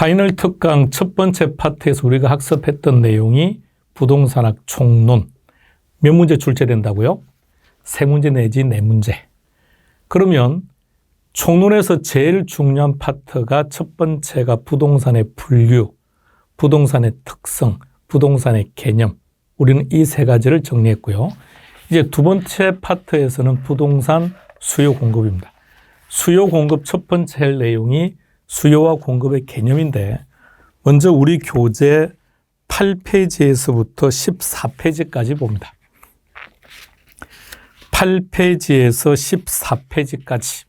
파이널 특강 첫 번째 파트에서 우리가 학습했던 내용이 부동산학 총론. 몇 문제 출제된다고요? 3문제 내지 4문제. 그러면 총론에서 제일 중요한 파트가 첫 번째가 부동산의 분류, 부동산의 특성, 부동산의 개념. 우리는 이 3가지를 정리했고요. 이제 두 번째 파트에서는 부동산 수요 공급입니다. 수요 공급 첫 번째 할 내용이 수요와 공급의 개념인데, 먼저 우리 교재 8페이지에서부터 14페이지까지 봅니다. 8페이지에서 14페이지까지.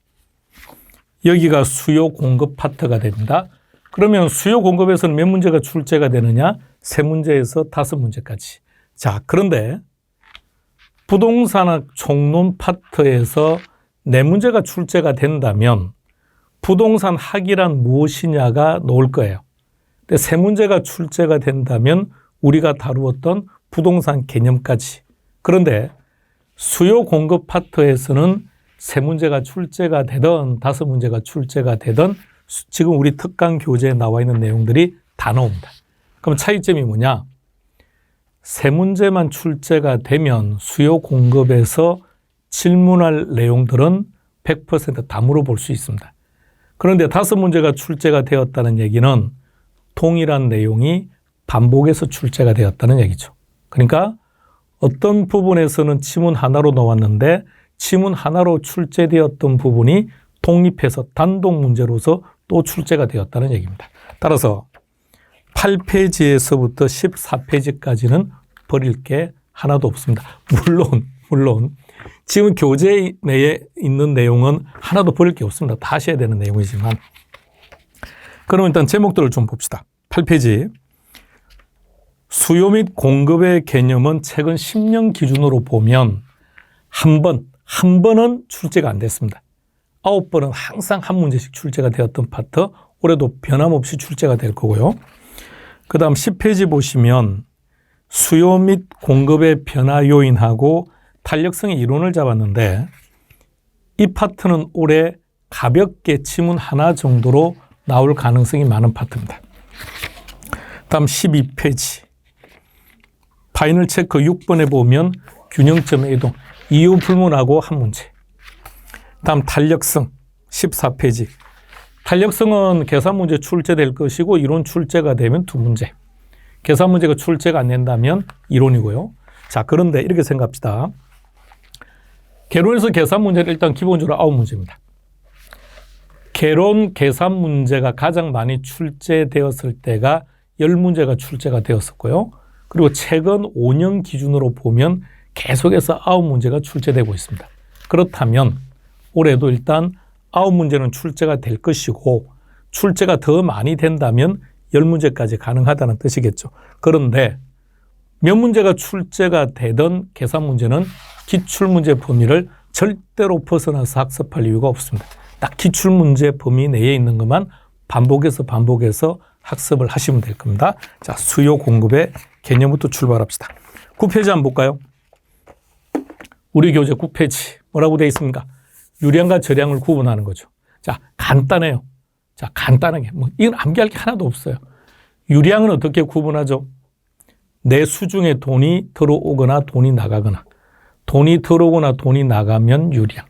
여기가 수요 공급 파트가 됩니다. 그러면 수요 공급에서는 몇 문제가 출제가 되느냐? 3문제에서 5문제까지. 자, 그런데 부동산학 총론 파트에서 4문제가 출제가 된다면 부동산 학이란 무엇이냐가 나올 거예요. 근데 3문제가 출제가 된다면 우리가 다루었던 부동산 개념까지. 그런데 수요 공급 파트에서는 3문제가 출제가 되든 5문제가 출제가 되든 지금 우리 특강 교재에 나와 있는 내용들이 다 나옵니다. 그럼 차이점이 뭐냐? 3문제만 출제가 되면 수요 공급에서 질문할 내용들은 100% 다 물어볼 수 있습니다. 그런데 5문제가 출제가 되었다는 얘기는 동일한 내용이 반복해서 출제가 되었다는 얘기죠. 그러니까 어떤 부분에서는 지문 하나로 나왔는데 지문 하나로 출제되었던 부분이 독립해서 단독 문제로서 또 출제가 되었다는 얘기입니다. 따라서 8페이지에서부터 14페이지까지는 버릴 게 하나도 없습니다. 물론 지금 교재 내에 있는 내용은 하나도 버릴 게 없습니다. 다 하셔야 되는 내용이지만. 그럼 일단 제목들을 좀 봅시다. 8페이지. 수요 및 공급의 개념은 최근 10년 기준으로 보면 한 번은 출제가 안 됐습니다. 9번은 항상 한 문제씩 출제가 되었던 파트, 올해도 변함없이 출제가 될 거고요. 그 다음 10페이지 보시면 수요 및 공급의 변화 요인하고 탄력성의 이론을 잡았는데 이 파트는 올해 가볍게 지문 하나 정도로 나올 가능성이 많은 파트입니다. 다음 12페이지. 파이널 체크 6번에 보면 균형점의 이동, 이유 불문하고 한 문제. 다음 탄력성 14페이지. 탄력성은 계산 문제 출제될 것이고 이론 출제가 되면 2문제. 계산 문제가 출제가 안 된다면 이론이고요. 자, 그런데 이렇게 생각합시다. 개론에서 계산 문제는 일단 기본적으로 9문제입니다. 개론 계산 문제가 가장 많이 출제되었을 때가 10문제가 출제가 되었었고요. 그리고 최근 5년 기준으로 보면 계속해서 9문제가 출제되고 있습니다. 그렇다면 올해도 일단 9문제는 출제가 될 것이고 출제가 더 많이 된다면 10문제까지 가능하다는 뜻이겠죠. 그런데 몇 문제가 출제가 되던 계산 문제는 기출문제 범위를 절대로 벗어나서 학습할 이유가 없습니다. 딱 기출문제 범위 내에 있는 것만 반복해서 학습을 하시면 될 겁니다. 자, 수요 공급의 개념부터 출발합시다. 9페이지 한번 볼까요? 우리 교재 9페이지 뭐라고 되어 있습니까? 유량과 저량을 구분하는 거죠. 자, 간단해요. 자, 간단하게. 이건 암기할 게 하나도 없어요. 유량은 어떻게 구분하죠? 내 수중에 돈이 들어오거나 돈이 나가거나, 돈이 들어오거나 돈이 나가면 유량.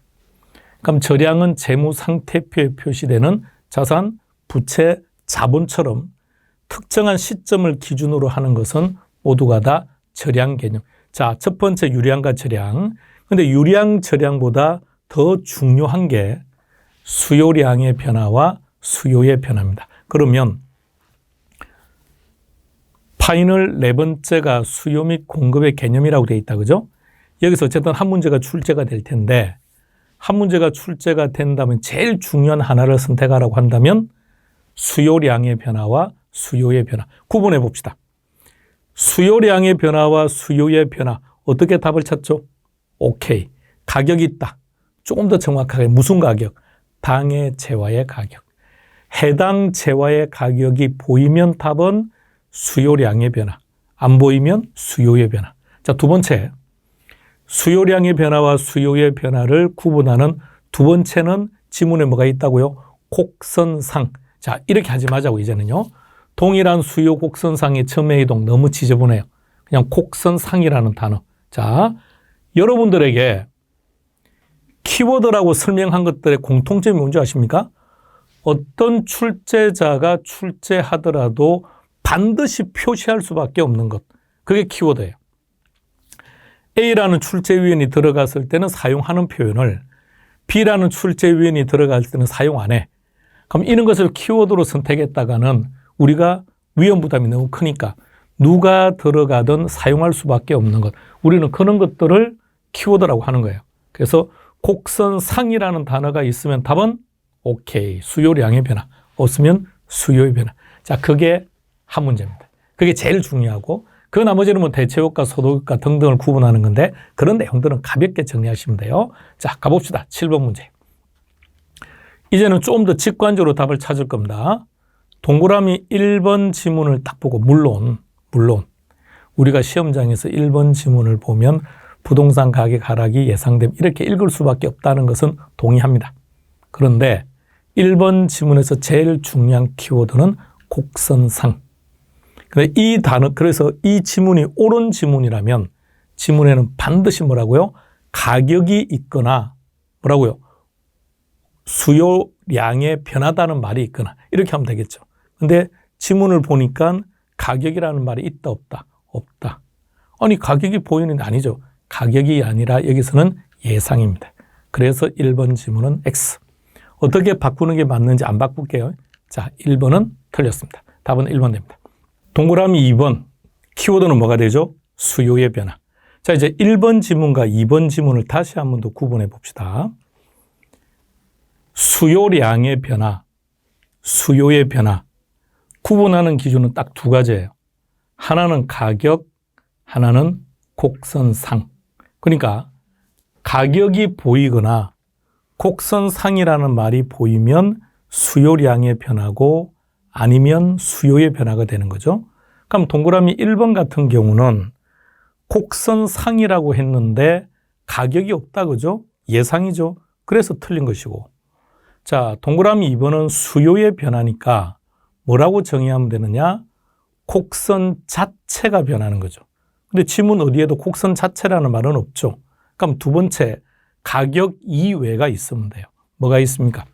그럼 저량은 재무 상태표에 표시되는 자산, 부채, 자본처럼 특정한 시점을 기준으로 하는 것은 모두가 다 저량 개념. 자, 첫 번째 유량과 저량. 근데 유량, 저량보다 더 중요한 게 수요량의 변화와 수요의 변화입니다. 그러면 파이널 4번째가 수요 및 공급의 개념이라고 되어 있다. 그죠? 여기서 어쨌든 한 문제가 출제가 될 텐데 한 문제가 출제가 된다면 제일 중요한 하나를 선택하라고 한다면 수요량의 변화와 수요의 변화. 구분해 봅시다. 수요량의 변화와 수요의 변화. 어떻게 답을 찾죠? 오케이. 가격이 있다. 조금 더 정확하게 무슨 가격? 당의 재화의 가격. 해당 재화의 가격이 보이면 답은 수요량의 변화. 안 보이면 수요의 변화. 자, 두 번째. 수요량의 변화와 수요의 변화를 구분하는 두 번째는 지문에 뭐가 있다고요? 곡선상. 자, 이렇게 하지 마자고 이제는요. 동일한 수요 곡선상의 점의 이동 너무 지저분해요. 그냥 곡선상이라는 단어. 자, 여러분들에게 키워드라고 설명한 것들의 공통점이 뭔지 아십니까? 어떤 출제자가 출제하더라도 반드시 표시할 수밖에 없는 것. 그게 키워드예요. A라는 출제위원이 들어갔을 때는 사용하는 표현을 B라는 출제위원이 들어갈 때는 사용 안 해. 그럼 이런 것을 키워드로 선택했다가는 우리가 위험 부담이 너무 크니까 누가 들어가든 사용할 수밖에 없는 것. 우리는 그런 것들을 키워드라고 하는 거예요. 그래서 곡선상이라는 단어가 있으면 답은 오케이. 수요량의 변화. 없으면 수요의 변화. 자, 그게 한 문제입니다. 그게 제일 중요하고 그 나머지는 뭐 대체효과, 소득효과 등등을 구분하는 건데 그런 내용들은 가볍게 정리하시면 돼요. 자, 가봅시다. 7번 문제. 이제는 좀 더 직관적으로 답을 찾을 겁니다. 동그라미 1번 지문을 딱 보고 물론 우리가 시험장에서 1번 지문을 보면 부동산 가격 하락이 예상됨 이렇게 읽을 수밖에 없다는 것은 동의합니다. 그런데 1번 지문에서 제일 중요한 키워드는 곡선상. 이 단어, 그래서 이 지문이 옳은 지문이라면 지문에는 반드시 뭐라고요? 가격이 있거나 뭐라고요? 수요량의 변하다는 말이 있거나 이렇게 하면 되겠죠. 근데 지문을 보니까 가격이라는 말이 있다 없다? 없다. 아니 가격이 보이는 게 아니죠. 가격이 아니라 여기서는 예상입니다. 그래서 1번 지문은 X. 어떻게 바꾸는 게 맞는지 안 바꿀게요. 자, 1번은 틀렸습니다. 답은 1번 됩니다. 동그라미 2번 키워드는 뭐가 되죠? 수요의 변화. 자, 이제 1번 지문과 2번 지문을 다시 한 번 더 구분해 봅시다. 수요량의 변화, 수요의 변화. 구분하는 기준은 딱 두 가지예요. 하나는 가격, 하나는 곡선상. 그러니까 가격이 보이거나 곡선상이라는 말이 보이면 수요량의 변화고 아니면 수요의 변화가 되는 거죠. 그럼 동그라미 1번 같은 경우는 곡선상이라고 했는데 가격이 없다 그죠? 예상이죠. 그래서 틀린 것이고. 자, 동그라미 2번은 수요의 변화니까 뭐라고 정의하면 되느냐? 곡선 자체가 변하는 거죠. 근데 지문 어디에도 곡선 자체라는 말은 없죠. 그럼 두 번째, 가격 이외가 있으면 돼요. 뭐가 있습니까?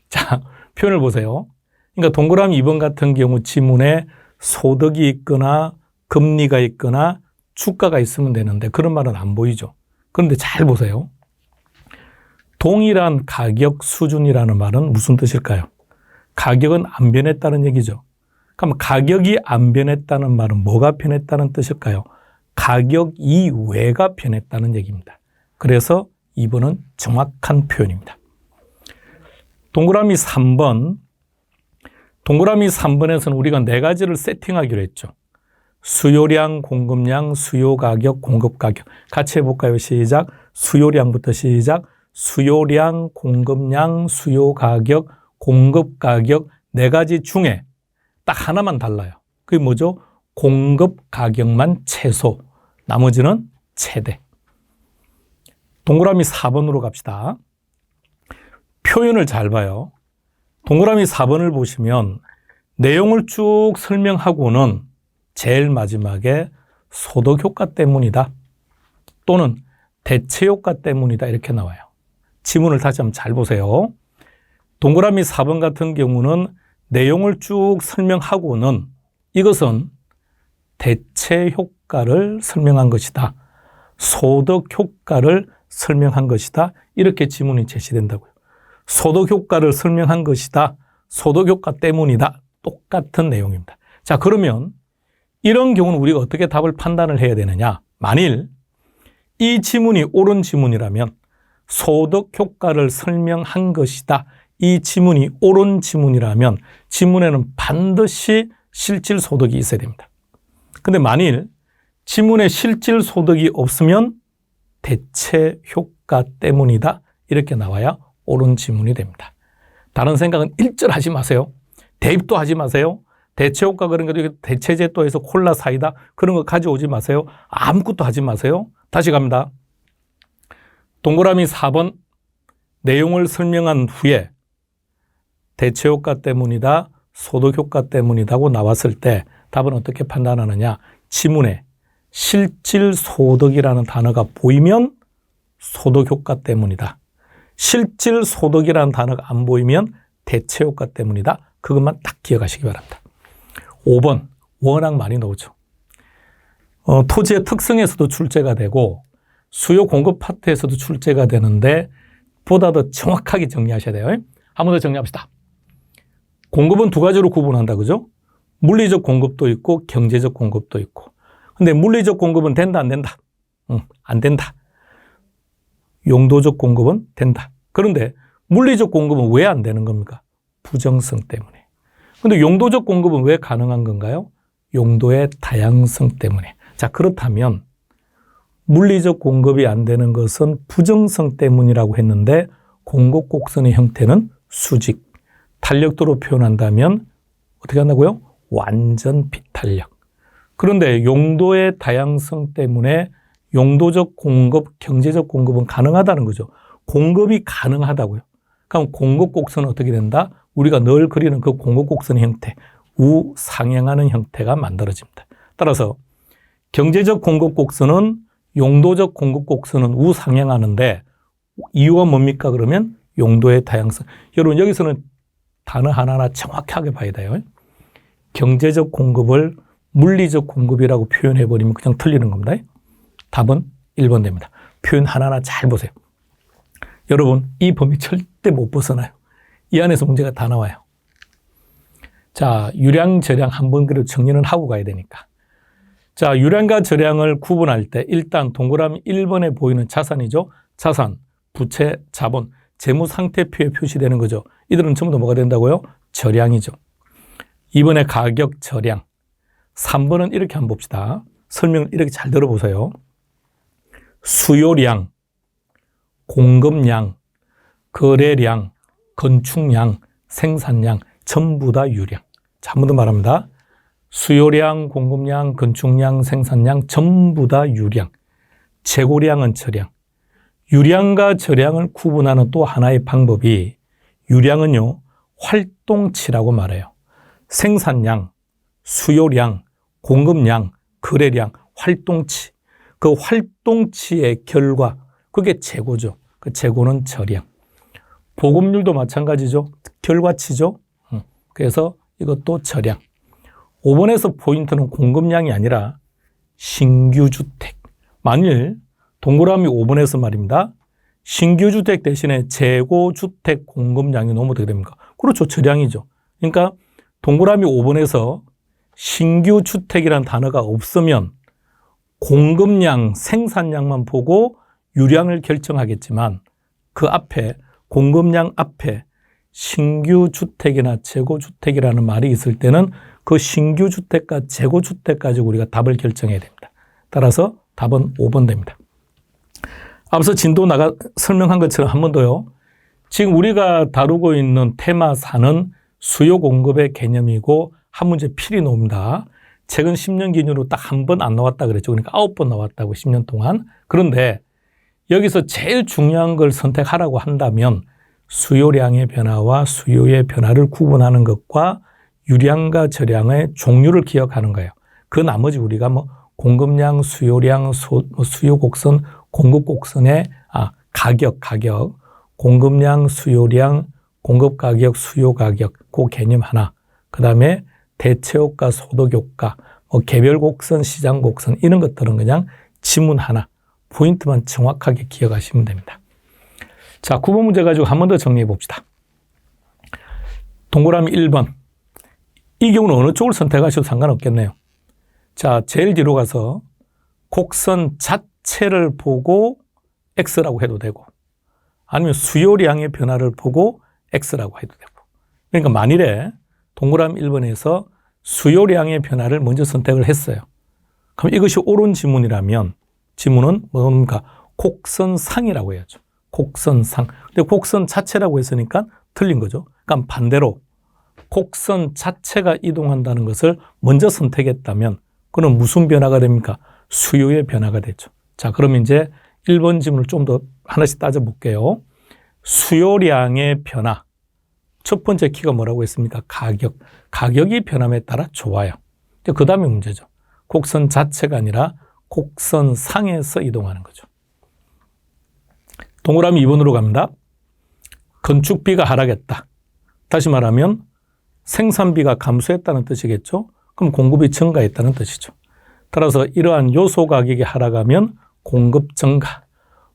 자, 표현을 보세요. 그러니까 동그라미 2번 같은 경우 지문에 소득이 있거나 금리가 있거나 주가가 있으면 되는데 그런 말은 안 보이죠. 그런데 잘 보세요. 동일한 가격 수준이라는 말은 무슨 뜻일까요? 가격은 안 변했다는 얘기죠. 그럼 가격이 안 변했다는 말은 뭐가 변했다는 뜻일까요? 가격 이외가 변했다는 얘기입니다. 그래서 2번은 정확한 표현입니다. 동그라미 3번. 동그라미 3번에서는 우리가 네 가지를 세팅하기로 했죠. 수요량, 공급량, 수요 가격, 공급 가격. 같이 해볼까요? 시작. 수요량부터 시작. 수요량, 공급량, 수요 가격, 공급 가격 네 가지 중에 딱 하나만 달라요. 그게 뭐죠? 공급 가격만 최소. 나머지는 최대. 동그라미 4번으로 갑시다. 표현을 잘 봐요. 동그라미 4번을 보시면 내용을 쭉 설명하고는 제일 마지막에 소득 효과 때문이다 또는 대체 효과 때문이다 이렇게 나와요. 지문을 다시 한번 잘 보세요. 동그라미 4번 같은 경우는 내용을 쭉 설명하고는 이것은 대체 효과를 설명한 것이다. 소득 효과를 설명한 것이다. 이렇게 지문이 제시된다고요. 소득 효과를 설명한 것이다. 소득 효과 때문이다. 똑같은 내용입니다. 자, 그러면 이런 경우는 우리가 어떻게 답을 판단을 해야 되느냐? 만일 이 지문이 옳은 지문이라면 소득 효과를 설명한 것이다. 이 지문이 옳은 지문이라면 지문에는 반드시 실질 소득이 있어야 됩니다. 근데 만일 지문에 실질 소득이 없으면 대체 효과 때문이다. 이렇게 나와야 옳은 지문이 됩니다. 다른 생각은 일절 하지 마세요. 대입도 하지 마세요. 대체 효과 그런 거 대체제 또 해서 콜라 사이다 그런 거 가져오지 마세요. 아무것도 하지 마세요. 다시 갑니다. 동그라미 4번 내용을 설명한 후에 대체 효과 때문이다, 소득 효과 때문이다고 나왔을 때 답은 어떻게 판단하느냐? 지문에 실질 소득이라는 단어가 보이면 소득 효과 때문이다. 실질 소득이라는 단어가 안 보이면 대체 효과 때문이다. 그것만 딱 기억하시기 바랍니다. 5번 워낙 많이 나오죠. 토지의 특성에서도 출제가 되고 수요 공급 파트에서도 출제가 되는데 보다 더 정확하게 정리하셔야 돼요. 한 번 더 정리합시다. 공급은 두 가지로 구분한다, 그죠? 물리적 공급도 있고 경제적 공급도 있고. 근데 물리적 공급은 된다, 안 된다? 안 된다. 용도적 공급은 된다. 그런데 물리적 공급은 왜 안 되는 겁니까? 부정성 때문에. 근데 용도적 공급은 왜 가능한 건가요? 용도의 다양성 때문에. 자, 그렇다면 물리적 공급이 안 되는 것은 부정성 때문이라고 했는데 공급 곡선의 형태는 수직. 탄력도로 표현한다면 어떻게 한다고요? 완전 비탄력. 그런데 용도의 다양성 때문에 용도적 공급, 경제적 공급은 가능하다는 거죠. 공급이 가능하다고요. 그럼 공급 곡선은 어떻게 된다? 우리가 늘 그리는 그 공급 곡선의 형태, 우상향하는 형태가 만들어집니다. 따라서 경제적 공급 곡선은 용도적 공급 곡선은 우상향하는데 이유가 뭡니까? 그러면 용도의 다양성. 여러분 여기서는 단어 하나하나 정확하게 봐야 돼요. 경제적 공급을 물리적 공급이라고 표현해버리면 그냥 틀리는 겁니다. 답은 1번 됩니다. 표현 하나하나 잘 보세요. 여러분 이 범위 절대 못 벗어나요. 이 안에서 문제가 다 나와요. 자, 유량, 절량 한번 그래도 정리는 하고 가야 되니까. 자, 유량과 절량을 구분할 때 일단 동그라미 1번에 보이는 자산이죠. 자산, 부채, 자본, 재무 상태표에 표시되는 거죠. 이들은 전부 다 뭐가 된다고요? 절량이죠. 2번에 가격, 절량. 3번은 이렇게 한번 봅시다. 설명을 이렇게 잘 들어보세요. 수요량, 공급량, 거래량, 건축량, 생산량 전부 다 유량. 자, 한 번 더 말합니다. 수요량, 공급량, 건축량, 생산량 전부 다 유량. 재고량은 절량. 유량과 절량을 구분하는 또 하나의 방법이 유량은요, 활동치라고 말해요. 생산량, 수요량, 공급량, 거래량, 활동치. 그 활동치의 결과, 그게 재고죠. 그 재고는 절량. 보급률도 마찬가지죠. 결과치죠. 그래서 이것도 절량. 5번에서 포인트는 공급량이 아니라 신규 주택. 만일 동그라미 5번에서 말입니다. 신규 주택 대신에 재고 주택 공급량이 너무 어떻게 됩니까? 그렇죠. 절량이죠. 그러니까 동그라미 5번에서 신규 주택이라는 단어가 없으면 공급량, 생산량만 보고 유량을 결정하겠지만 그 앞에 공급량 앞에 신규 주택이나 재고 주택이라는 말이 있을 때는 그 신규 주택과 재고 주택 가지고 우리가 답을 결정해야 됩니다. 따라서 답은 5번 됩니다. 앞서 진도 설명한 것처럼 한 번 더요. 지금 우리가 다루고 있는 테마 4는 수요 공급의 개념이고 한 문제 필히 나옵니다. 최근 10년 기준으로 딱 한 번 안 나왔다 그랬죠. 그러니까 9번 나왔다고 10년 동안. 그런데 여기서 제일 중요한 걸 선택하라고 한다면 수요량의 변화와 수요의 변화를 구분하는 것과 유량과 절량의 종류를 기억하는 거예요. 그 나머지 우리가 뭐 공급량, 수요량, 수요 곡선, 공급 곡선의 가격, 공급량, 수요량, 공급 가격, 수요 가격, 그 개념 하나. 그 다음에 대체 효과, 소득 효과, 개별 곡선, 시장 곡선 이런 것들은 그냥 지문 하나, 포인트만 정확하게 기억하시면 됩니다. 자, 9번 문제 가지고 한 번 더 정리해 봅시다. 동그라미 1번. 이 경우는 어느 쪽을 선택하셔도 상관없겠네요. 자, 제일 뒤로 가서 곡선 자체를 보고 X라고 해도 되고 아니면 수요량의 변화를 보고 X라고 해도 되고. 그러니까 만일에 동그라미 1번에서 수요량의 변화를 먼저 선택을 했어요. 그럼 이것이 옳은 지문이라면 지문은 뭡니까? 곡선상이라고 해야죠. 곡선상. 근데 곡선 자체라고 했으니까 틀린 거죠. 그러니까 반대로 곡선 자체가 이동한다는 것을 먼저 선택했다면 그건 무슨 변화가 됩니까? 수요의 변화가 되죠. 자, 그럼 이제 1번 지문을 좀 더 하나씩 따져볼게요. 수요량의 변화. 첫 번째 키가 뭐라고 했습니까? 가격. 가격이 변함에 따라 좋아요. 그 다음에 문제죠. 곡선 자체가 아니라 곡선상에서 이동하는 거죠. 동그라미 2번으로 갑니다. 건축비가 하락했다. 다시 말하면 생산비가 감소했다는 뜻이겠죠. 그럼 공급이 증가했다는 뜻이죠. 따라서 이러한 요소 가격이 하락하면 공급 증가.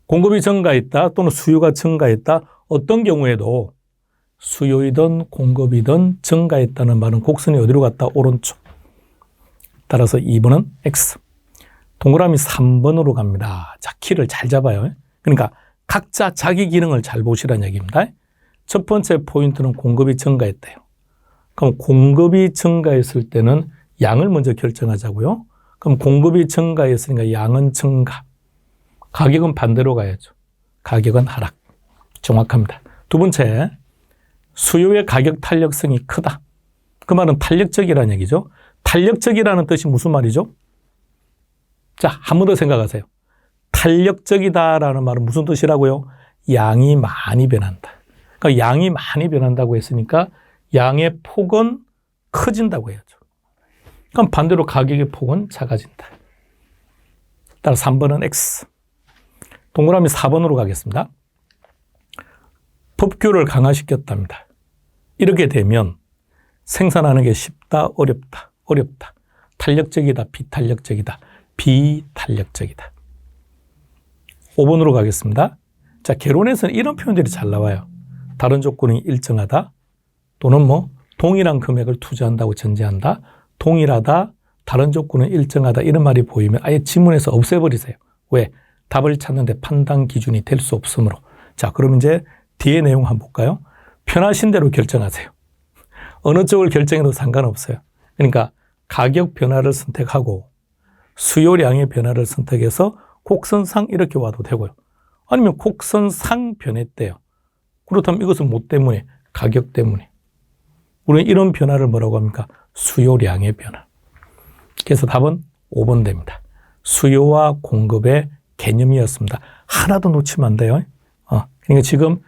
공급이 증가했다 또는 수요가 증가했다. 어떤 경우에도 수요이든 공급이든 증가했다는 말은 곡선이 어디로 갔다? 오른쪽. 따라서 2번은 X. 동그라미 3번으로 갑니다. 자, 키를 잘 잡아요. 그러니까 각자 자기 기능을 잘 보시라는 얘기입니다. 첫 번째 포인트는 공급이 증가했대요. 그럼 공급이 증가했을 때는 양을 먼저 결정하자고요. 그럼 공급이 증가했으니까 양은 증가. 가격은 반대로 가야죠. 가격은 하락. 정확합니다. 두 번째, 수요의 가격 탄력성이 크다. 그 말은 탄력적이라는 얘기죠. 탄력적이라는 뜻이 무슨 말이죠? 자, 한 번 더 생각하세요. 탄력적이다라는 말은 무슨 뜻이라고요? 양이 많이 변한다. 그러니까 양이 많이 변한다고 했으니까 양의 폭은 커진다고 해야죠. 그럼 반대로 가격의 폭은 작아진다. 따라 3번은 X. 동그라미 4번으로 가겠습니다. 법규를 강화시켰답니다. 이렇게 되면 생산하는 게 쉽다, 어렵다, 어렵다. 탄력적이다, 비탄력적이다, 비탄력적이다. 5번으로 가겠습니다. 자, 개론에서는 이런 표현들이 잘 나와요. 다른 조건이 일정하다, 또는 동일한 금액을 투자한다고 전제한다, 동일하다, 다른 조건은 일정하다, 이런 말이 보이면 아예 지문에서 없애버리세요. 왜? 답을 찾는데 판단 기준이 될 수 없으므로. 자, 그럼 이제 뒤에 내용 한번 볼까요? 편하신 대로 결정하세요. 어느 쪽을 결정해도 상관없어요. 그러니까 가격 변화를 선택하고 수요량의 변화를 선택해서 곡선상 이렇게 와도 되고요. 아니면 곡선상 변했대요. 그렇다면 이것은 뭐 때문에? 가격 때문에. 우리는 이런 변화를 뭐라고 합니까? 수요량의 변화. 그래서 답은 5번 됩니다. 수요와 공급의 개념이었습니다. 하나도 놓치면 안 돼요. 그러니까 지금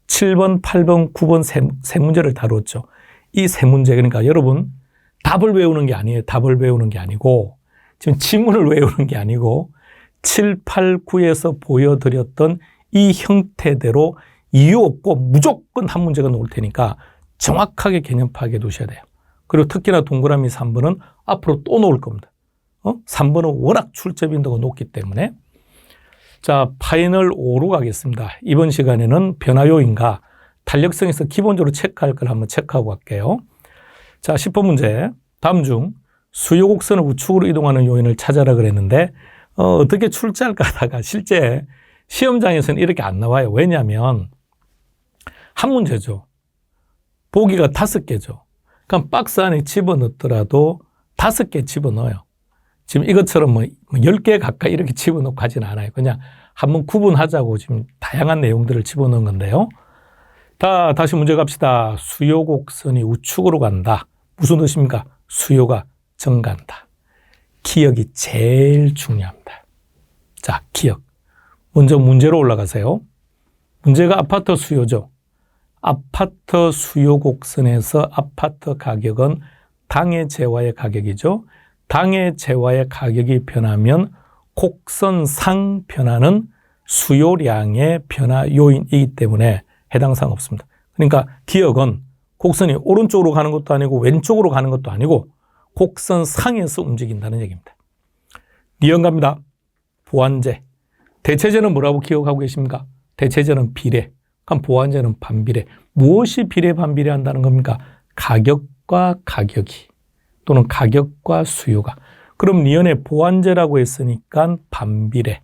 7번, 8번, 9번 세 문제를 다뤘죠. 이 세 문제, 그러니까 여러분 답을 외우는 게 아니에요. 답을 외우는 게 아니고 지금 지문을 외우는 게 아니고 7, 8, 9에서 보여드렸던 이 형태대로 이유 없고 무조건 한 문제가 나올 테니까 정확하게 개념 파악해 두셔야 돼요. 그리고 특히나 동그라미 3번은 앞으로 또 나올 겁니다. 3번은 워낙 출제 빈도가 높기 때문에. 자, 파이널 5로 가겠습니다. 이번 시간에는 변화 요인과 탄력성에서 기본적으로 체크할 걸 한번 체크하고 갈게요. 자, 10번 문제. 다음 중 수요 곡선을 우측으로 이동하는 요인을 찾아라 그랬는데 어떻게 출제할까 하다가 실제 시험장에서는 이렇게 안 나와요. 왜냐하면 한 문제죠. 보기가 5개죠. 그럼 박스 안에 집어넣더라도 5개 집어넣어요. 지금 이것처럼 10개 가까이 이렇게 집어넣고 가지는 않아요. 그냥 한번 구분하자고 지금 다양한 내용들을 집어넣은 건데요. 다시 문제 갑시다. 수요 곡선이 우측으로 간다. 무슨 뜻입니까? 수요가 증가한다. 기억이 제일 중요합니다. 자, 기억. 먼저 문제로 올라가세요. 문제가 아파트 수요죠. 아파트 수요 곡선에서 아파트 가격은 당해 재화의 가격이죠. 당해 재화의 가격이 변하면 곡선상 변화는 수요량의 변화 요인이기 때문에 해당 사항 없습니다. 그러니까 기억은 곡선이 오른쪽으로 가는 것도 아니고 왼쪽으로 가는 것도 아니고 곡선상에서 움직인다는 얘기입니다. 니은 갑니다. 보완제. 대체제는 뭐라고 기억하고 계십니까? 대체제는 비례. 그럼 보완제는 반비례. 무엇이 비례 반비례한다는 겁니까? 가격과 가격이 또는 가격과 수요가. 그럼 니은에 보완제라고 했으니까 반비례.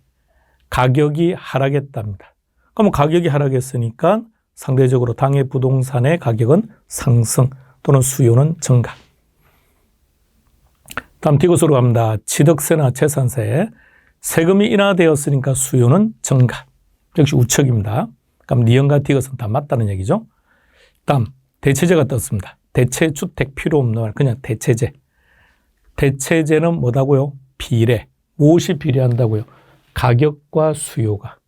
가격이 하락했답니다. 그럼 가격이 하락했으니까 상대적으로 당해 부동산의 가격은 상승 또는 수요는 증가. 다음 디귿으로 갑니다. 취득세나 재산세. 세금이 인하되었으니까 수요는 증가. 역시 우측입니다. 그럼 니은과 디귿은 다 맞다는 얘기죠. 다음 대체제가 떴습니다. 대체주택 필요 없는 말 그냥 대체제. 대체제는 뭐다고요? 비례. 무엇이 비례한다고요? 가격과 수요가.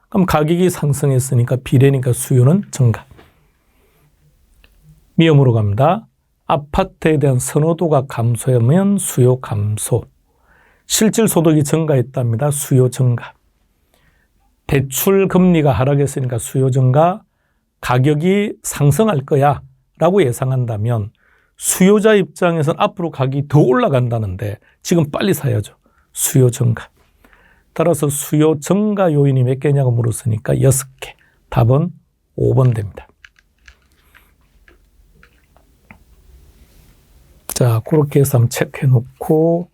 그럼 가격이 상승했으니까 비례니까 수요는 증가. 미음으로 갑니다. 아파트에 대한 선호도가 감소하면 수요 감소. 실질 소득이 증가했답니다. 수요 증가. 대출 금리가 하락했으니까 수요 증가. 가격이 상승할 거야 라고 예상한다면 수요자 입장에서는 앞으로 가격이 더 올라간다는데 지금 빨리 사야죠. 수요 증가. 따라서 수요 증가 요인이 몇 개냐고 물었으니까 6개. 답은 5번 됩니다. 자, 그렇게 해서 한번 체크해 놓고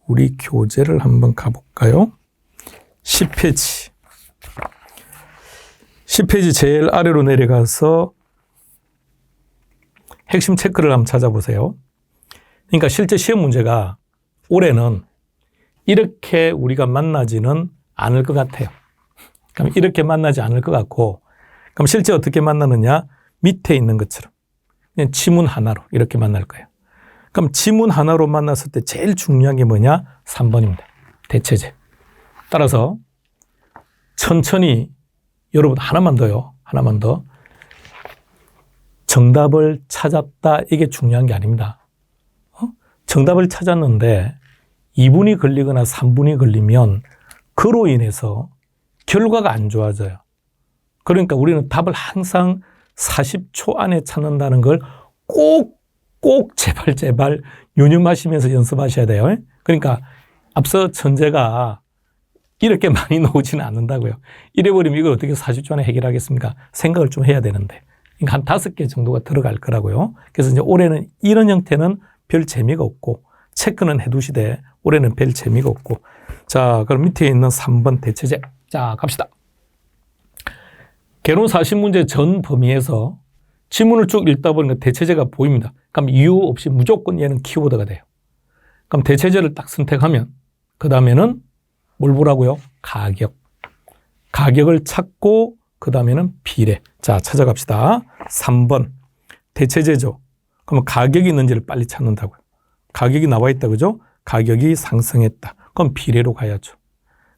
우리 교재를 한번 가볼까요? 10페이지. 10페이지 제일 아래로 내려가서 핵심 체크를 한번 찾아보세요. 그러니까 실제 시험 문제가 올해는 이렇게 우리가 만나지는 않을 것 같아요. 그럼 이렇게 만나지 않을 것 같고, 그럼 실제 어떻게 만나느냐? 밑에 있는 것처럼 그냥 지문 하나로 이렇게 만날 거예요. 그럼 지문 하나로 만났을 때 제일 중요한 게 뭐냐? 3번입니다. 대체제. 따라서 천천히 여러분 하나만 더요. 하나만 더. 정답을 찾았다. 이게 중요한 게 아닙니다. 정답을 찾았는데 2분이 걸리거나 3분이 걸리면 그로 인해서 결과가 안 좋아져요. 그러니까 우리는 답을 항상 40초 안에 찾는다는 걸 꼭 제발 유념하시면서 연습하셔야 돼요. 그러니까 앞서 천재가 이렇게 많이 나오지는 않는다고요. 이래버리면 이걸 어떻게 40초 안에 해결하겠습니까? 생각을 좀 해야 되는데. 그러니까 한 5개 정도가 들어갈 거라고요. 그래서 이제 올해는 이런 형태는 별 재미가 없고 체크는 해두시되 올해는 별 재미가 없고. 자, 그럼 밑에 있는 3번 대체제. 자, 갑시다. 개론 40문제 전 범위에서 지문을 쭉 읽다 보니까 대체제가 보입니다. 그럼 이유 없이 무조건 얘는 키워드가 돼요. 그럼 대체제를 딱 선택하면 그 다음에는 뭘 보라고요? 가격. 가격을 찾고 그 다음에는 비례. 자, 찾아갑시다. 3번 대체제죠. 그러면 가격이 있는지를 빨리 찾는다고요. 가격이 나와 있다, 그죠? 가격이 상승했다. 그럼 비례로 가야죠.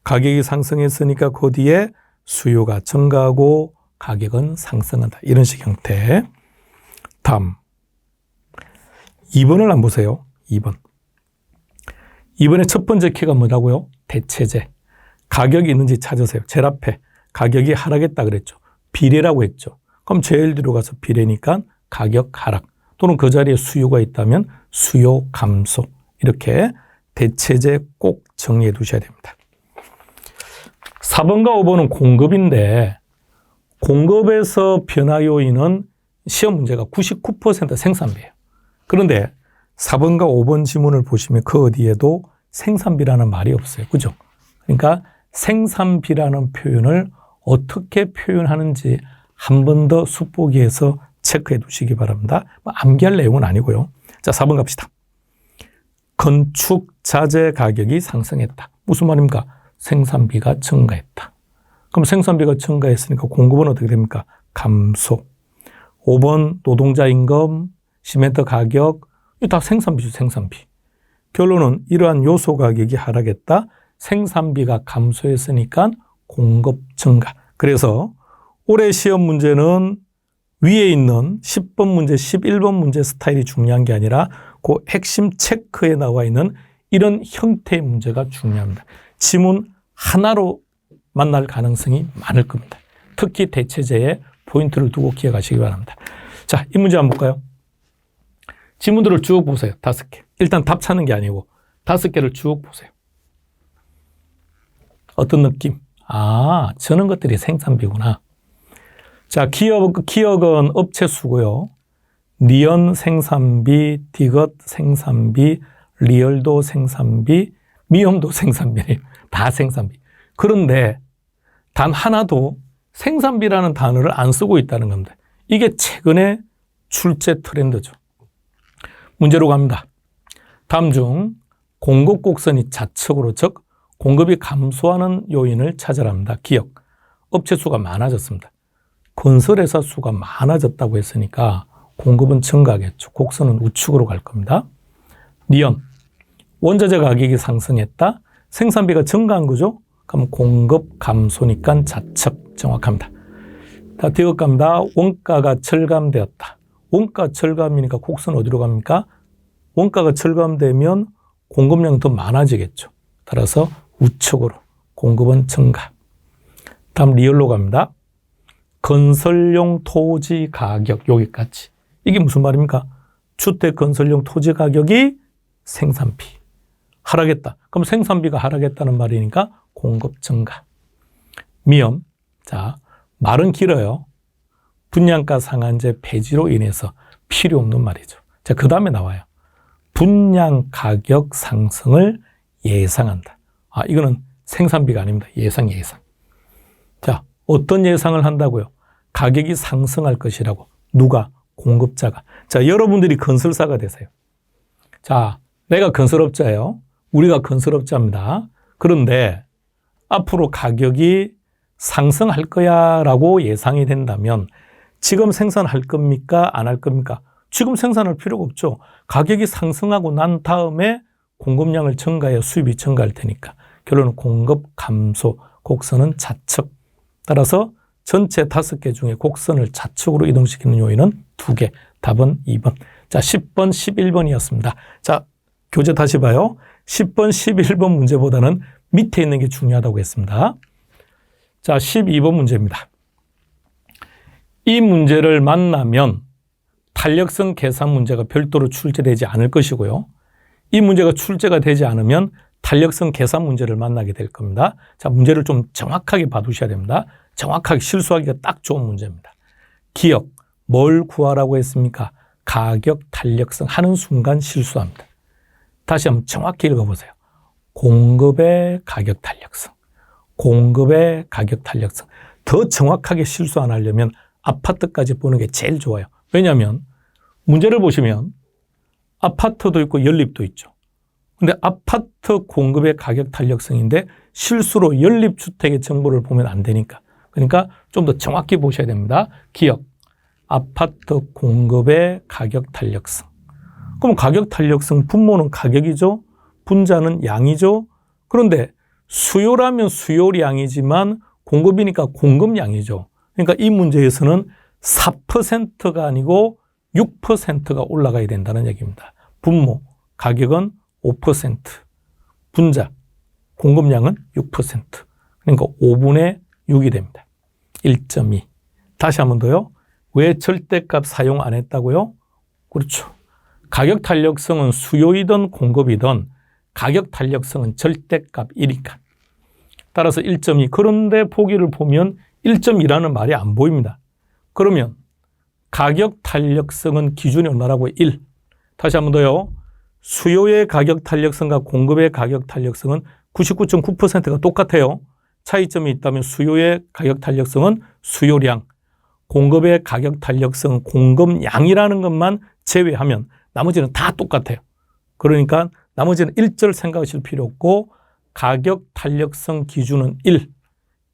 가격이 상승했으니까 그 뒤에 수요가 증가하고 가격은 상승한다. 이런 식 형태. 다음 2번을 한번 보세요. 2번. 2번의 첫 번째 키가 뭐라고요? 대체제. 가격이 있는지 찾으세요. 제일 앞에 가격이 하락했다 그랬죠. 비례라고 했죠. 그럼 제일 뒤로 가서 비례니까 가격 하락. 또는 그 자리에 수요가 있다면 수요 감소. 이렇게 대체제 꼭 정리해 두셔야 됩니다. 4번과 5번은 공급인데 공급에서 변화 요인은 시험 문제가 99% 생산비예요. 그런데 4번과 5번 지문을 보시면 그 어디에도 생산비라는 말이 없어요. 그죠? 그러니까 생산비라는 표현을 어떻게 표현하는지 한 번 더 숙보기에서 체크해 두시기 바랍니다. 암기할 내용은 아니고요. 자, 4번 갑시다. 건축 자재 가격이 상승했다. 무슨 말입니까? 생산비가 증가했다. 그럼 생산비가 증가했으니까 공급은 어떻게 됩니까? 감소. 5번 노동자 임금, 시멘트 가격, 이거 다 생산비죠, 생산비. 결론은 이러한 요소 가격이 하락했다. 생산비가 감소했으니까 공급 증가. 그래서 올해 시험 문제는 위에 있는 10번 문제, 11번 문제 스타일이 중요한 게 아니라 그 핵심 체크에 나와 있는 이런 형태의 문제가 중요합니다. 지문 하나로 만날 가능성이 많을 겁니다. 특히 대체제에 포인트를 두고 기억하시기 바랍니다. 자, 이 문제 한번 볼까요? 지문들을 쭉 보세요. 5개. 일단 답 찾는 게 아니고 5개를 쭉 보세요. 어떤 느낌? 아, 저런 것들이 생산비구나. 자, 기억은 업체 수고요. 니언 생산비, 디귿 생산비, 리얼도 생산비, 미움도 생산비. 다 생산비. 그런데 단 하나도 생산비라는 단어를 안 쓰고 있다는 겁니다. 이게 최근의 출제 트렌드죠. 문제로 갑니다. 다음 중 공급 곡선이 좌측으로, 즉 공급이 감소하는 요인을 찾으랍니다. 기억. 업체 수가 많아졌습니다. 건설회사 수가 많아졌다고 했으니까 공급은 증가하겠죠. 곡선은 우측으로 갈 겁니다. 니언. 원자재 가격이 상승했다. 생산비가 증가한 거죠. 그럼 공급 감소니까 좌측 정확합니다. 다 디귿 갑니다. 원가가 절감되었다. 원가 절감이니까 곡선 어디로 갑니까? 원가가 절감되면 공급량은 더 많아지겠죠. 따라서 우측으로 공급은 증가. 다음 리얼로 갑니다. 건설용 토지 가격 여기까지. 이게 무슨 말입니까? 주택 건설용 토지 가격이 생산비 하락했다. 그럼 생산비가 하락했다는 말이니까 공급 증가. 미음. 자, 말은 길어요. 분양가 상한제 폐지로 인해서 필요 없는 말이죠. 자, 그 다음에 나와요. 분양 가격 상승을 예상한다. 이거는 생산비가 아닙니다. 예상. 자, 어떤 예상을 한다고요? 가격이 상승할 것이라고. 누가? 공급자가. 자, 여러분들이 건설사가 되세요. 자, 내가 건설업자예요. 우리가 건설업자입니다. 그런데 앞으로 가격이 상승할 거야 라고 예상이 된다면 지금 생산할 겁니까? 안 할 겁니까? 지금 생산할 필요가 없죠. 가격이 상승하고 난 다음에 공급량을 증가해야 수입이 증가할 테니까. 결론은 공급 감소, 곡선은 좌측. 따라서 전체 5개 중에 곡선을 좌측으로 이동시키는 요인은 2개. 답은 2번. 자, 10번, 11번이었습니다. 자, 교재 다시 봐요. 10번, 11번 문제보다는 밑에 있는 게 중요하다고 했습니다. 자, 12번 문제입니다. 이 문제를 만나면 탄력성 계산 문제가 별도로 출제되지 않을 것이고요. 이 문제가 출제가 되지 않으면 탄력성 계산 문제를 만나게 될 겁니다. 자, 문제를 좀 정확하게 봐두셔야 됩니다. 정확하게 실수하기가 딱 좋은 문제입니다. 기억, 뭘 구하라고 했습니까? 가격 탄력성 하는 순간 실수합니다. 다시 한번 정확히 읽어보세요. 공급의 가격 탄력성, 공급의 가격 탄력성. 더 정확하게 실수 안 하려면 아파트까지 보는 게 제일 좋아요. 왜냐하면 문제를 보시면 아파트도 있고 연립도 있죠. 근데 아파트 공급의 가격 탄력성인데 실수로 연립주택의 정보를 보면 안 되니까. 그러니까 좀 더 정확히 보셔야 됩니다. 기억, 아파트 공급의 가격 탄력성. 그럼 가격 탄력성 분모는 가격이죠. 분자는 양이죠. 그런데 수요라면 수요량이지만 공급이니까 공급량이죠. 그러니까 이 문제에서는 4%가 아니고 6%가 올라가야 된다는 얘기입니다. 분모, 가격은 5%, 분자, 공급량은 6%. 그러니까 5분의 6이 됩니다. 1.2. 다시 한 번 더요. 왜 절대값 사용 안 했다고요? 그렇죠. 가격 탄력성은 수요이든 공급이든 가격 탄력성은 절대값이니까. 따라서 1.2. 그런데 보기를 보면 1.2라는 말이 안 보입니다. 그러면 가격 탄력성은 기준이 얼마라고요? 1. 다시 한 번 더요. 수요의 가격 탄력성과 공급의 가격 탄력성은 99.9%가 똑같아요. 차이점이 있다면 수요의 가격 탄력성은 수요량, 공급의 가격 탄력성은 공급량이라는 것만 제외하면 나머지는 다 똑같아요. 그러니까 나머지는 1절 생각하실 필요 없고 가격 탄력성 기준은 1.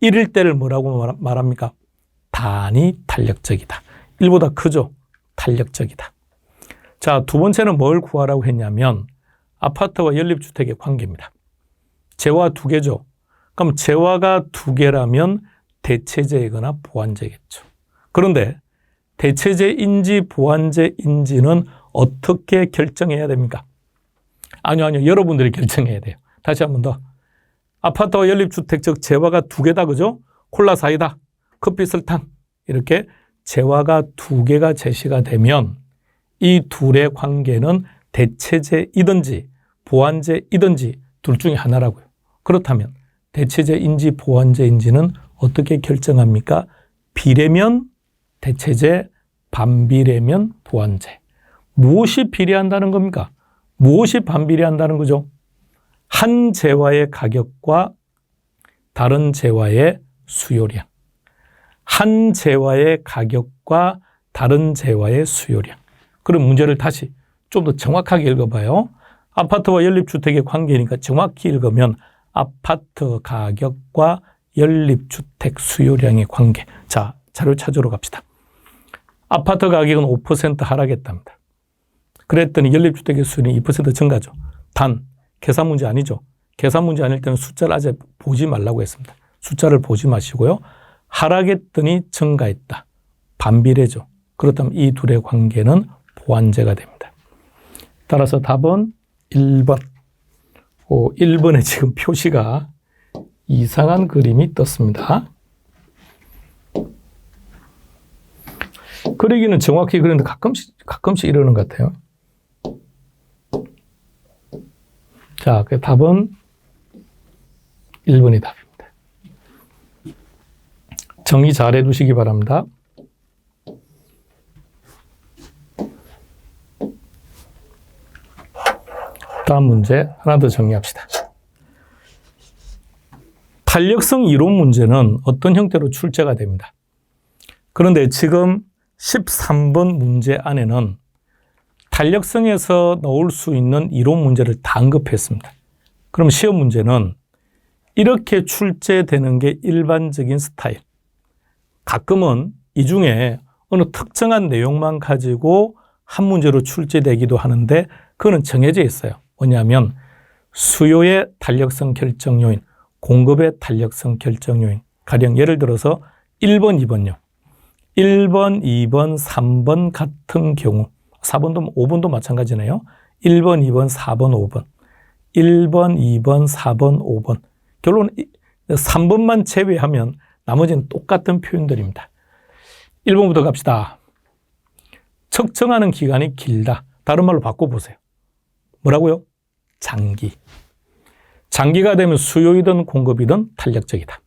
1일 때를 뭐라고 말합니까? 단위 탄력적이다. 1보다 크죠? 탄력적이다. 자, 두 번째는 뭘 구하라고 했냐면 아파트와 연립주택의 관계입니다. 재화 2개죠. 그럼 재화가 2개라면 대체재이거나 보완재겠죠. 그런데 대체재인지 보완재인지는 어떻게 결정해야 됩니까? 아니요. 여러분들이 결정해야 돼요. 다시 한 번 더. 아파트와 연립주택 즉 재화가 2개다. 그죠? 콜라 사이다, 커피 설탕 이렇게 재화가 2개가 제시가 되면 이 둘의 관계는 대체재이든지 보완재이든지 둘 중에 하나라고요. 그렇다면 대체재인지 보완재인지는 어떻게 결정합니까? 비례면 대체재, 반비례면 보완재. 무엇이 비례한다는 겁니까? 무엇이 반비례한다는 거죠? 한 재화의 가격과 다른 재화의 수요량. 한 재화의 가격과 다른 재화의 수요량. 그럼 문제를 다시 좀 더 정확하게 읽어봐요. 아파트와 연립주택의 관계니까 정확히 읽으면 아파트 가격과 연립주택 수요량의 관계. 자, 자료 찾으러 갑시다. 아파트 가격은 5% 하락했답니다. 그랬더니 연립주택의 수요량이 2% 증가죠. 단, 계산 문제 아니죠. 계산 문제 아닐 때는 숫자를 아직 보지 말라고 했습니다. 숫자를 보지 마시고요. 하락했더니 증가했다. 반비례죠. 그렇다면 이 둘의 관계는 보완제가 됩니다. 따라서 답은 1번. 1번에 지금 표시가 이상한 그림이 떴습니다. 그리기는 정확히 그런데 가끔씩 이러는 것 같아요. 자, 그 답은 1번이 답입니다. 정리 잘 해두시기 바랍니다. 다음 문제 하나 더 정리합시다. 탄력성 이론 문제는 어떤 형태로 출제가 됩니다. 그런데 지금 13번 문제 안에는 탄력성에서 나올 수 있는 이론 문제를 다 언급했습니다. 그럼 시험 문제는 이렇게 출제되는 게 일반적인 스타일. 가끔은 이 중에 어느 특정한 내용만 가지고 한 문제로 출제되기도 하는데 그거는 정해져 있어요. 뭐냐면 수요의 탄력성 결정 요인, 공급의 탄력성 결정 요인. 가령 예를 들어서 1번, 2번요. 1번, 2번, 3번 같은 경우 4번도 5번도 마찬가지네요. 1번, 2번, 4번, 5번. 1번, 2번, 4번, 5번. 결론은 3번만 제외하면 나머지는 똑같은 표현들입니다. 1번부터 갑시다. 측정하는 기간이 길다. 다른 말로 바꿔보세요. 뭐라고요? 장기. 장기가 되면 수요이든 공급이든 탄력적이다.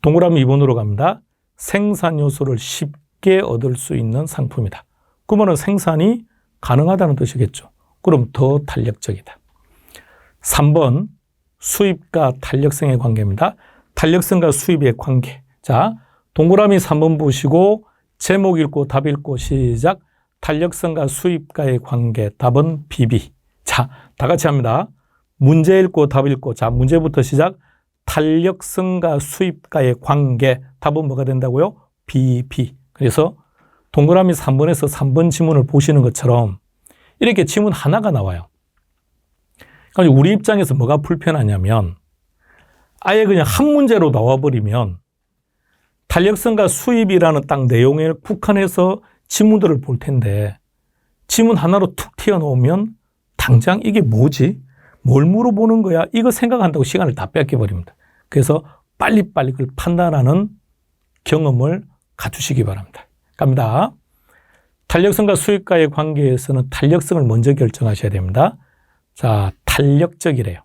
동그라미 2번으로 갑니다. 생산 요소를 쉽게 얻을 수 있는 상품이다. 그러면 생산이 가능하다는 뜻이겠죠. 그럼 더 탄력적이다. 3번 수입과 탄력성의 관계입니다. 탄력성과 수입의 관계. 자, 동그라미 3번 보시고 제목 읽고 답 읽고 시작. 탄력성과 수입과의 관계. 답은 BB. 자, 다 같이 합니다. 문제 읽고 답 읽고. 자, 문제부터 시작. 탄력성과 수입과의 관계. 답은 뭐가 된다고요? BB. 그래서 동그라미 3번에서 3번 지문을 보시는 것처럼 이렇게 지문 하나가 나와요. 그러니까 우리 입장에서 뭐가 불편하냐면 아예 그냥 한 문제로 나와버리면 탄력성과 수입이라는 딱 내용에 국한해서 지문들을 볼 텐데 지문 하나로 툭 튀어나오면 당장 이게 뭐지? 뭘 물어보는 거야? 이거 생각한다고 시간을 다 뺏겨버립니다. 그래서 빨리빨리 그걸 판단하는 경험을 갖추시기 바랍니다. 갑니다. 탄력성과 수입과의 관계에서는 탄력성을 먼저 결정하셔야 됩니다. 자, 탄력적이래요.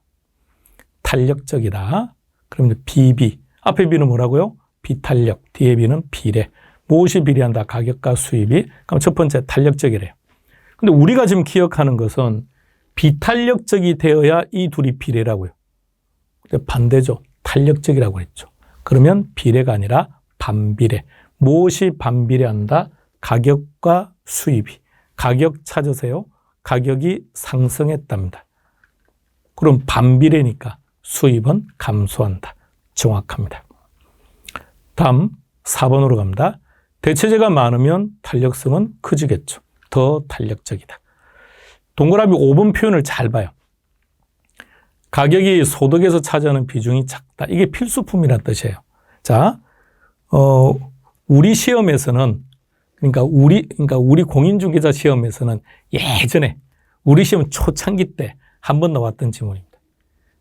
탄력적이다. 그러면 BB. 앞에 B는 뭐라고요? 비탄력. 뒤에 B는 비례. 무엇이 비례한다? 가격과 수입이. 그럼 첫 번째 탄력적이래요. 근데 우리가 지금 기억하는 것은 비탄력적이 되어야 이 둘이 비례라고요. 근데 반대죠. 탄력적이라고 했죠. 그러면 비례가 아니라 반비례. 무엇이 반비례한다? 가격과 수입이. 가격 찾으세요. 가격이 상승했답니다. 그럼 반비례니까 수입은 감소한다. 정확합니다. 다음 4번으로 갑니다. 대체재가 많으면 탄력성은 커지겠죠. 더 탄력적이다. 동그라미 5번 표현을 잘 봐요. 가격이 소득에서 차지하는 비중이 작다. 이게 필수품이라는 뜻이에요. 자, 우리 시험에서는 그러니까 우리 공인중개사 시험에서는 예전에 우리 시험 초창기 때 한 번 나왔던 지문입니다.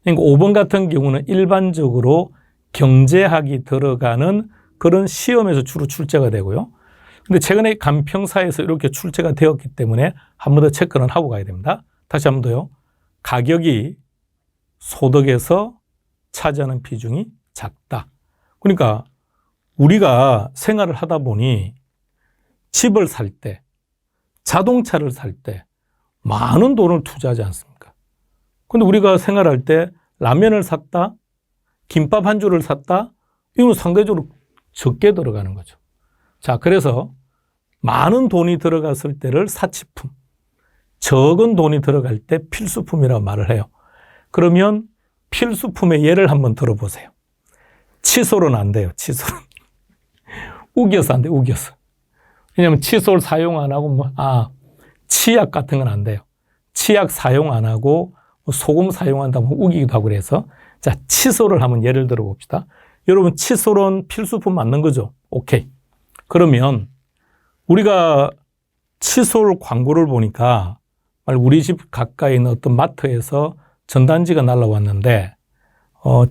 그러니까 5번 같은 경우는 일반적으로 경제학이 들어가는 그런 시험에서 주로 출제가 되고요. 근데 최근에 간평사에서 이렇게 출제가 되었기 때문에 한 번 더 체크는 하고 가야 됩니다. 다시 한 번 더요. 가격이 소득에서 차지하는 비중이 작다. 그러니까 우리가 생활을 하다 보니 집을 살 때, 자동차를 살 때 많은 돈을 투자하지 않습니까? 근데 우리가 생활할 때 라면을 샀다, 김밥 한 줄을 샀다, 이건 상대적으로 적게 들어가는 거죠. 자, 그래서 많은 돈이 들어갔을 때를 사치품, 적은 돈이 들어갈 때 필수품이라고 말을 해요. 그러면 필수품의 예를 한번 들어보세요. 칫솔은 안 돼요. 칫솔은. 우겨서 안 돼요. 우겨서. 왜냐하면 칫솔 사용 안 하고 치약 같은 건 안 돼요. 치약 사용 안 하고 소금 사용한다면 우기기도 하고 그래서 자, 칫솔을 한번 예를 들어 봅시다. 여러분 칫솔은 필수품 맞는 거죠? 오케이. 그러면 우리가 칫솔 광고를 보니까 우리 집 가까이 있는 어떤 마트에서 전단지가 날라왔는데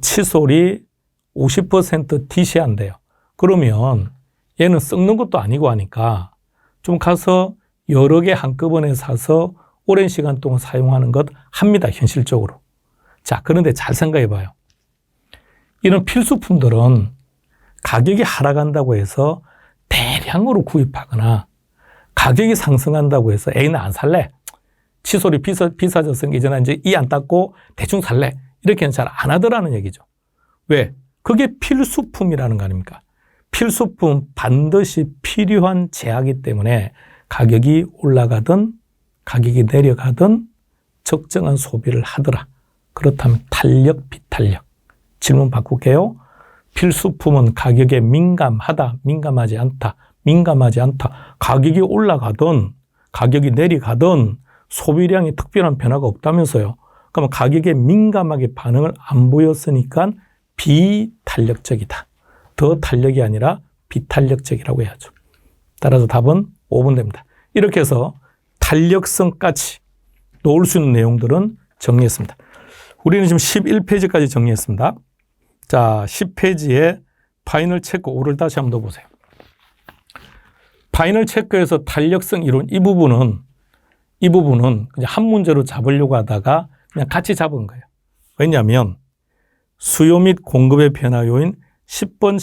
칫솔이 50% TC한대요. 그러면 얘는 썩는 것도 아니고 하니까 좀 가서 여러 개 한꺼번에 사서 오랜 시간 동안 사용하는 것 합니다. 현실적으로. 자, 그런데 잘 생각해 봐요. 이런 필수품들은 가격이 하락한다고 해서 대량으로 구입하거나 가격이 상승한다고 해서 에이 나 안 살래. 칫솔이 비싸졌으니까 이제는 이제 이 안 닦고 대충 살래. 이렇게는 잘 안 하더라는 얘기죠. 왜? 그게 필수품이라는 거 아닙니까? 필수품 반드시 필요한 제약이기 때문에 가격이 올라가든 가격이 내려가든 적정한 소비를 하더라. 그렇다면 탄력, 비탄력. 질문 바꿀게요. 필수품은 가격에 민감하다, 민감하지 않다, 민감하지 않다. 가격이 올라가든 가격이 내려가든 소비량이 특별한 변화가 없다면서요. 그러면 가격에 민감하게 반응을 안 보였으니까 비탄력적이다. 더 탄력이 아니라 비탄력적이라고 해야죠. 따라서 답은 5번 됩니다. 이렇게 해서 탄력성까지 놓을 수 있는 내용들은 정리했습니다. 우리는 지금 11페이지까지 정리했습니다. 자, 10페이지에 파이널 체크 5를 다시 한번 더 보세요. 파이널 체크에서 탄력성 이론 이 부분은 그냥 한 문제로 잡으려고 하다가 그냥 같이 잡은 거예요. 왜냐하면 수요 및 공급의 변화 요인 10번,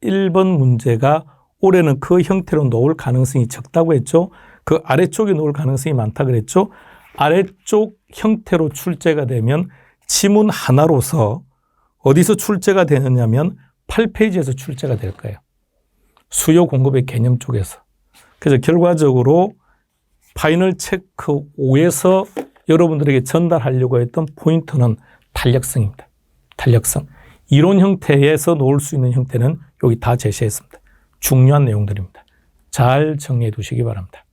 11번 문제가 올해는 그 형태로 놓을 가능성이 적다고 했죠. 그 아래쪽에 놓을 가능성이 많다 그랬죠. 아래쪽 형태로 출제가 되면 지문 하나로서 어디서 출제가 되느냐면 8페이지에서 출제가 될 거예요. 수요 공급의 개념 쪽에서. 그래서 결과적으로 파이널 체크 5에서 여러분들에게 전달하려고 했던 포인트는 탄력성입니다. 탄력성. 이론 형태에서 놓을 수 있는 형태는 여기 다 제시했습니다. 중요한 내용들입니다. 잘 정리해 두시기 바랍니다.